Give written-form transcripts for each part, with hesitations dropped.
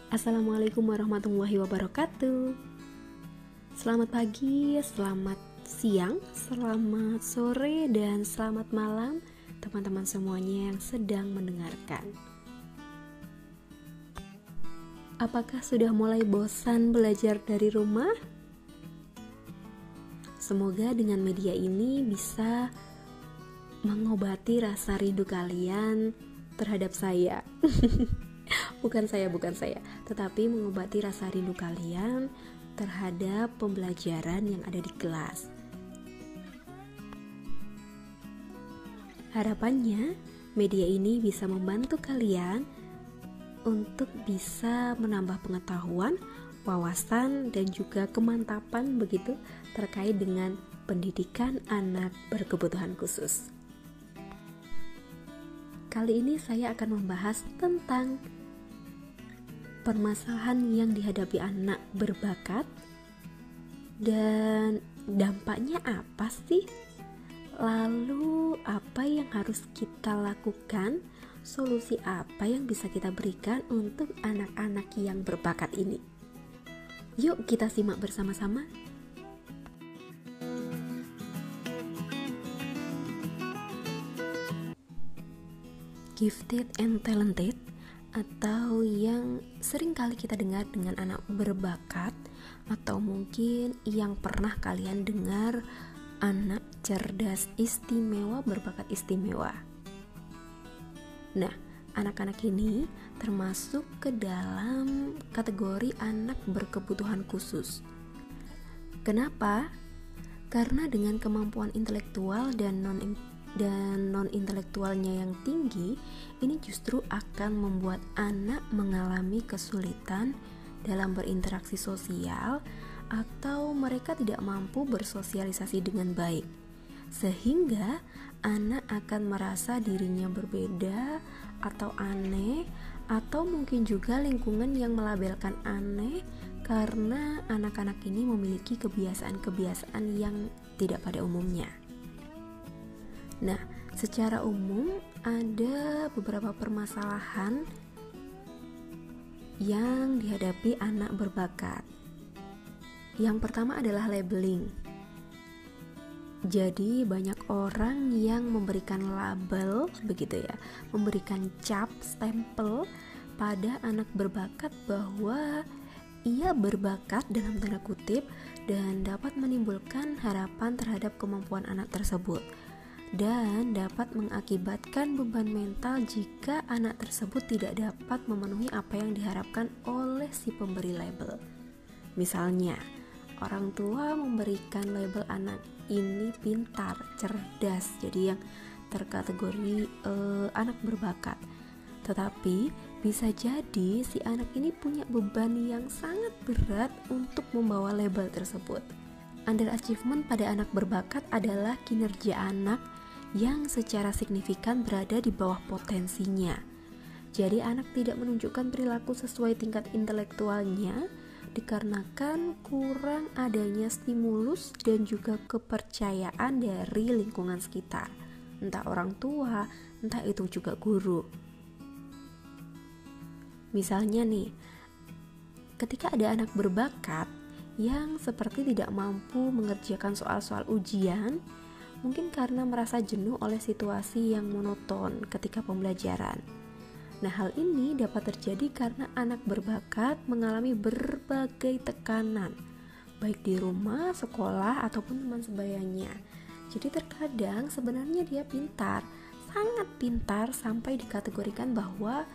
Assalamualaikum warahmatullahi wabarakatuh. Selamat pagi, selamat siang, selamat sore, dan selamat malam teman-teman semuanya yang sedang mendengarkan. Apakah sudah mulai bosan belajar dari rumah? Semoga dengan media ini bisa mengobati rasa rindu kalian terhadap saya. bukan saya, tetapi mengobati rasa rindu kalian terhadap pembelajaran yang ada di kelas. Harapannya, media ini bisa membantu kalian untuk bisa menambah pengetahuan, wawasan, dan juga kemantapan begitu terkait dengan pendidikan anak berkebutuhan khusus. Kali ini saya akan membahas tentang permasalahan yang dihadapi anak berbakat dan dampaknya apa sih? Lalu apa yang harus kita lakukan? Solusi apa yang bisa kita berikan untuk anak-anak yang berbakat ini? Yuk kita simak bersama-sama. Gifted and talented, atau yang sering kali kita dengar dengan anak berbakat, atau mungkin yang pernah kalian dengar anak cerdas istimewa berbakat istimewa. Nah, anak-anak ini termasuk ke dalam kategori anak berkebutuhan khusus. Kenapa? Karena dengan kemampuan intelektual dan non-intelektualnya yang tinggi, ini justru akan membuat anak mengalami kesulitan dalam berinteraksi sosial atau mereka tidak mampu bersosialisasi dengan baik, sehingga anak akan merasa dirinya berbeda atau aneh, atau mungkin juga lingkungan yang melabelkan aneh karena anak-anak ini memiliki kebiasaan-kebiasaan yang tidak pada umumnya. Nah, secara umum ada beberapa permasalahan yang dihadapi anak berbakat. Yang pertama adalah labeling. Jadi banyak orang yang memberikan label begitu ya, memberikan cap, stempel pada anak berbakat bahwa ia berbakat dalam tanda kutip dan dapat menimbulkan harapan terhadap kemampuan anak tersebut, dan dapat mengakibatkan beban mental jika anak tersebut tidak dapat memenuhi apa yang diharapkan oleh si pemberi label. Misalnya, orang tua memberikan label anak ini pintar, cerdas, jadi yang terkategori anak berbakat. Tetapi bisa jadi si anak ini punya beban yang sangat berat untuk membawa label tersebut. Underachievement pada anak berbakat adalah kinerja anak yang secara signifikan berada di bawah potensinya. Jadi anak tidak menunjukkan perilaku sesuai tingkat intelektualnya dikarenakan kurang adanya stimulus dan juga kepercayaan dari lingkungan sekitar, entah orang tua, entah itu juga guru. Misalnya nih, ketika ada anak berbakat yang seperti tidak mampu mengerjakan soal-soal ujian, mungkin karena merasa jenuh oleh situasi yang monoton ketika pembelajaran. Nah, hal ini dapat terjadi karena anak berbakat mengalami berbagai tekanan, baik di rumah, sekolah, ataupun teman sebayanya. Jadi terkadang sebenarnya dia pintar, sangat pintar sampai dikategorikan bahwa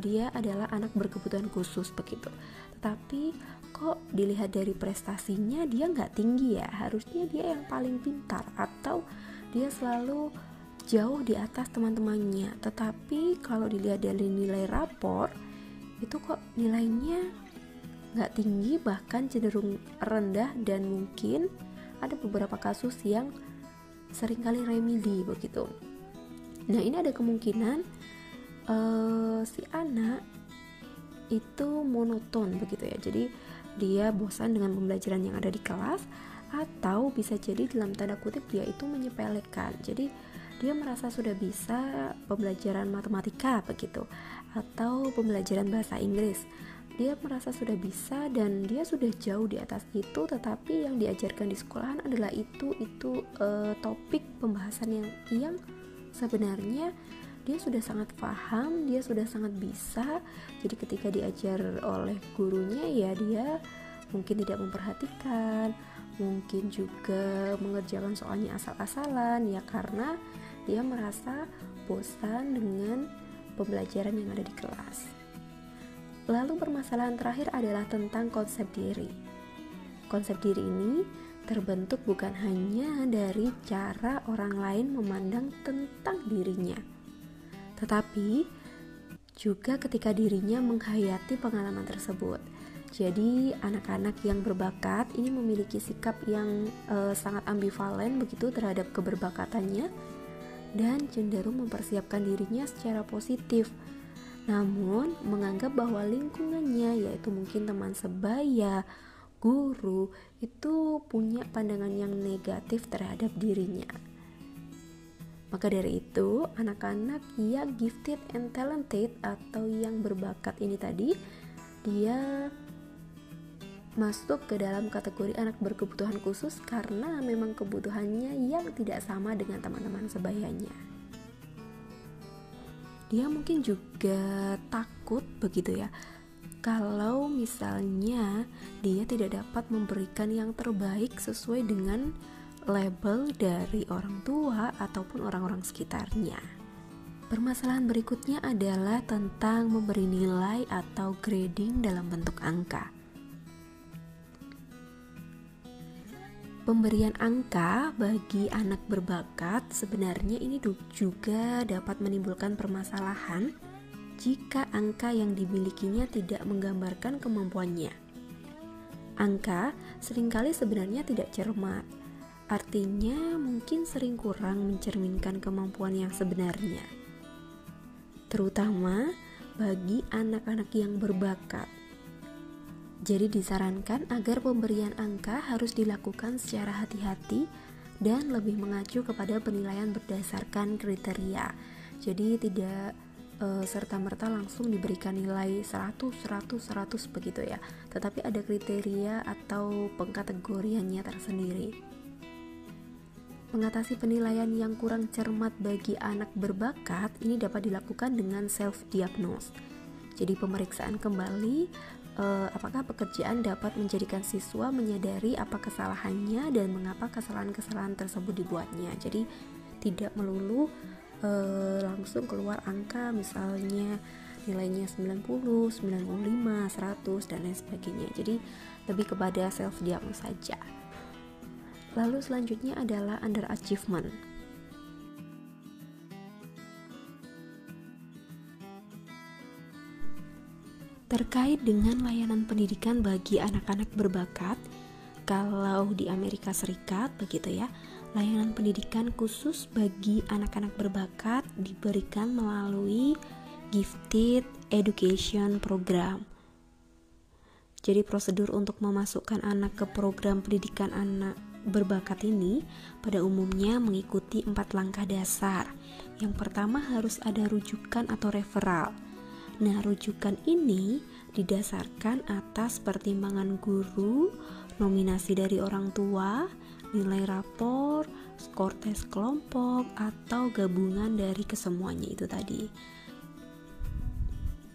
dia adalah anak berkebutuhan khusus begitu. Tetapi kok dilihat dari prestasinya dia nggak tinggi ya, harusnya dia yang paling pintar atau dia selalu jauh di atas teman-temannya. Tetapi kalau dilihat dari nilai rapor itu kok nilainya nggak tinggi, bahkan cenderung rendah, dan mungkin ada beberapa kasus yang seringkali remedi begitu. Nah, ini ada kemungkinan si anak itu monoton begitu ya, jadi dia bosan dengan pembelajaran yang ada di kelas, atau bisa jadi dalam tanda kutip dia itu menyepelekan. Jadi dia merasa sudah bisa pembelajaran matematika begitu, atau pembelajaran bahasa Inggris. Dia merasa sudah bisa dan dia sudah jauh di atas itu, tetapi yang diajarkan di sekolahan adalah itu topik pembahasan yang sebenarnya dia sudah sangat paham, dia sudah sangat bisa. Jadi ketika diajar oleh gurunya ya dia mungkin tidak memperhatikan, mungkin juga mengerjakan soalnya asal-asalan ya, karena dia merasa bosan dengan pembelajaran yang ada di kelas. Lalu permasalahan terakhir adalah tentang konsep diri. Konsep diri ini terbentuk bukan hanya dari cara orang lain memandang tentang dirinya, tetapi juga ketika dirinya menghayati pengalaman tersebut. Jadi anak-anak yang berbakat ini memiliki sikap yang sangat ambivalen begitu terhadap keberbakatannya dan cenderung mempersiapkan dirinya secara positif, namun menganggap bahwa lingkungannya, yaitu mungkin teman sebaya, guru, itu punya pandangan yang negatif terhadap dirinya. Maka dari itu, anak-anak yang gifted and talented atau yang berbakat ini tadi, dia masuk ke dalam kategori anak berkebutuhan khusus karena memang kebutuhannya yang tidak sama dengan teman-teman sebayanya. Dia mungkin juga takut begitu ya, kalau misalnya dia tidak dapat memberikan yang terbaik sesuai dengan label dari orang tua ataupun orang-orang sekitarnya. Permasalahan berikutnya adalah tentang memberi nilai atau grading dalam bentuk angka. Pemberian angka bagi anak berbakat sebenarnya ini juga dapat menimbulkan permasalahan jika angka yang dimilikinya tidak menggambarkan kemampuannya. Angka seringkali sebenarnya tidak cermat. Artinya mungkin sering kurang mencerminkan kemampuan yang sebenarnya, terutama bagi anak-anak yang berbakat. Jadi disarankan agar pemberian angka harus dilakukan secara hati-hati dan lebih mengacu kepada penilaian berdasarkan kriteria. Jadi tidak serta-merta langsung diberikan nilai 100 begitu ya, tetapi ada kriteria atau pengkategoriannya tersendiri. Mengatasi penilaian yang kurang cermat bagi anak berbakat ini dapat dilakukan dengan self-diagnose. Jadi pemeriksaan kembali apakah pekerjaan dapat menjadikan siswa menyadari apa kesalahannya dan mengapa kesalahan-kesalahan tersebut dibuatnya. Jadi tidak melulu langsung keluar angka misalnya nilainya 90, 95, 100 dan lain sebagainya. Jadi lebih kepada self-diagnose saja. Lalu selanjutnya adalah underachievement. Terkait dengan layanan pendidikan bagi anak-anak berbakat, kalau di Amerika Serikat begitu ya, layanan pendidikan khusus bagi anak-anak berbakat diberikan melalui Gifted Education Program. Jadi prosedur untuk memasukkan anak ke program pendidikan anak berbakat ini pada umumnya mengikuti 4 langkah dasar. Yang pertama harus ada rujukan atau referral. Nah, rujukan ini didasarkan atas pertimbangan guru, nominasi dari orang tua, nilai rapor, skor tes kelompok, atau gabungan dari kesemuanya itu tadi.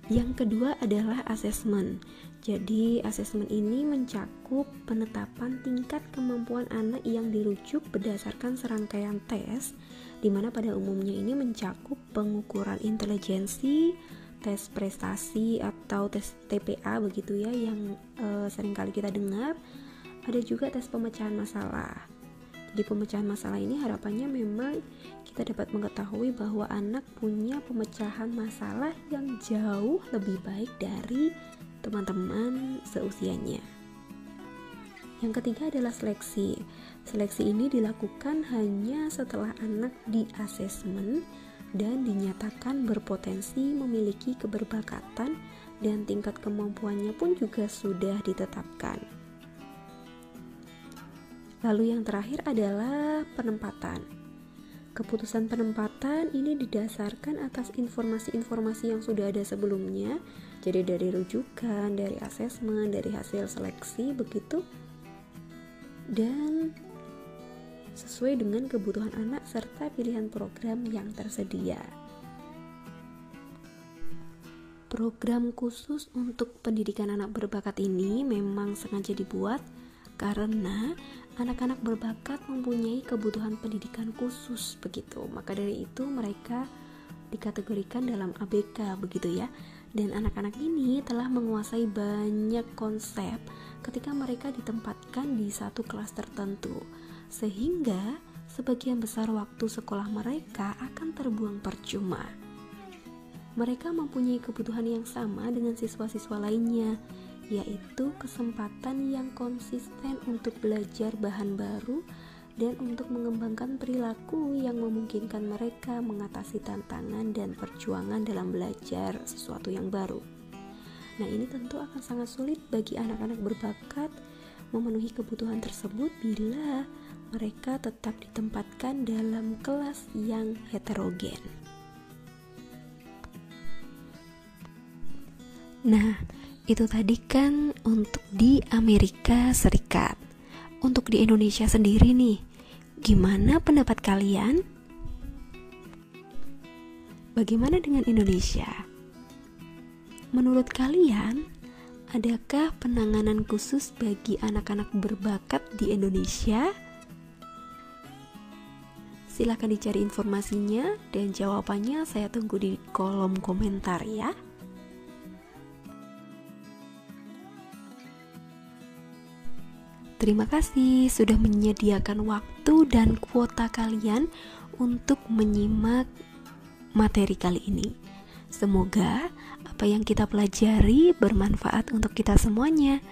Yang kedua adalah asesmen. Jadi asesmen ini mencakup penetapan tingkat kemampuan anak yang dirujuk berdasarkan serangkaian tes, di mana pada umumnya ini mencakup pengukuran intelijensi, tes prestasi atau tes TPA begitu ya, yang seringkali kita dengar. Ada juga tes pemecahan masalah. Di pemecahan masalah ini harapannya memang kita dapat mengetahui bahwa anak punya pemecahan masalah yang jauh lebih baik dari teman-teman seusianya. Yang ketiga adalah seleksi. Seleksi ini dilakukan hanya setelah anak di-asesmen dan dinyatakan berpotensi memiliki keberbakatan dan tingkat kemampuannya pun juga sudah ditetapkan. Lalu yang terakhir adalah penempatan. Keputusan penempatan kesempatan ini didasarkan atas informasi-informasi yang sudah ada sebelumnya, jadi dari rujukan, dari asesmen, dari hasil seleksi begitu, dan sesuai dengan kebutuhan anak serta pilihan program yang tersedia. Program khusus untuk pendidikan anak berbakat ini memang sengaja dibuat karena anak-anak berbakat mempunyai kebutuhan pendidikan khusus begitu. Maka dari itu mereka dikategorikan dalam ABK begitu ya. Dan anak-anak ini telah menguasai banyak konsep ketika mereka ditempatkan di satu kelas tertentu, sehingga sebagian besar waktu sekolah mereka akan terbuang percuma. Mereka mempunyai kebutuhan yang sama dengan siswa-siswa lainnya, yaitu kesempatan yang konsisten untuk belajar bahan baru dan untuk mengembangkan perilaku yang memungkinkan mereka mengatasi tantangan dan perjuangan dalam belajar sesuatu yang baru. Nah, ini tentu akan sangat sulit bagi anak-anak berbakat memenuhi kebutuhan tersebut bila mereka tetap ditempatkan dalam kelas yang heterogen. Nah, itu tadi kan untuk di Amerika Serikat. Untuk di Indonesia sendiri nih, gimana pendapat kalian? Bagaimana dengan Indonesia? Menurut kalian, adakah penanganan khusus bagi anak-anak berbakat di Indonesia? Silahkan dicari informasinya dan jawabannya saya tunggu di kolom komentar ya. Terima kasih sudah menyediakan waktu dan kuota kalian untuk menyimak materi kali ini. Semoga apa yang kita pelajari bermanfaat untuk kita semuanya.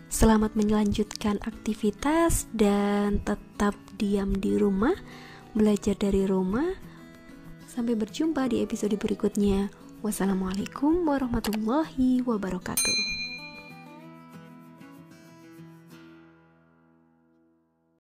Selamat melanjutkan aktivitas dan tetap diam di rumah, belajar dari rumah. Sampai berjumpa di episode berikutnya. Wassalamualaikum warahmatullahi wabarakatuh.